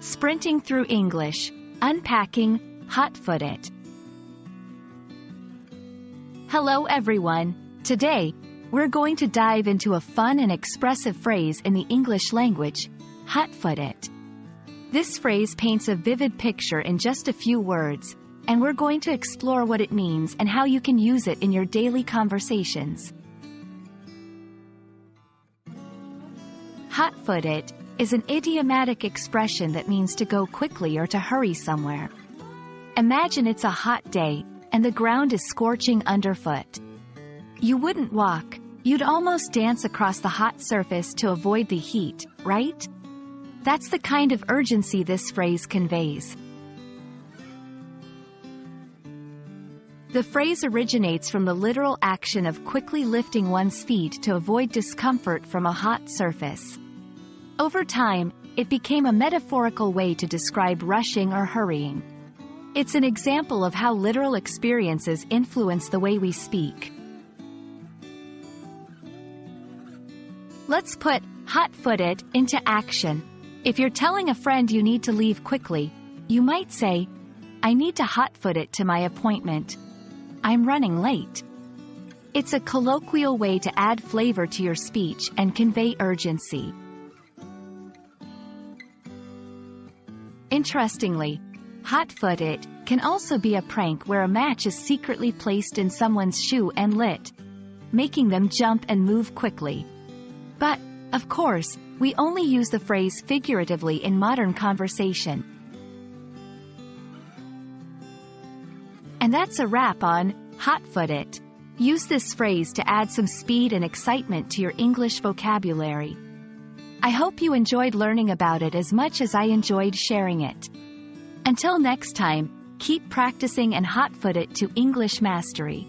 Sprinting through English, Unpacking, Hotfoot It. Hello everyone. Today, we're going to dive into a fun and expressive phrase in the English language, Hotfoot It. This phrase paints a vivid picture in just a few words, and we're going to explore what it means and how you can use it in your daily conversations. Hotfoot it is an idiomatic expression that means to go quickly or to hurry somewhere. Imagine it's a hot day, and the ground is scorching underfoot. You wouldn't walk, you'd almost dance across the hot surface to avoid the heat, right? That's the kind of urgency this phrase conveys. The phrase originates from the literal action of quickly lifting one's feet to avoid discomfort from a hot surface. Over time, it became a metaphorical way to describe rushing or hurrying. It's an example of how literal experiences influence the way we speak. Let's put hotfoot it into action. If you're telling a friend you need to leave quickly, you might say, "I need to hotfoot it to my appointment. I'm running late." It's a colloquial way to add flavor to your speech and convey urgency. Interestingly, hotfoot it can also be a prank where a match is secretly placed in someone's shoe and lit, making them jump and move quickly. But, of course, we only use the phrase figuratively in modern conversation. And that's a wrap on Hotfoot It. Use this phrase to add some speed and excitement to your English vocabulary. I hope you enjoyed learning about it as much as I enjoyed sharing it. Until next time, keep practicing and hotfoot it to English mastery.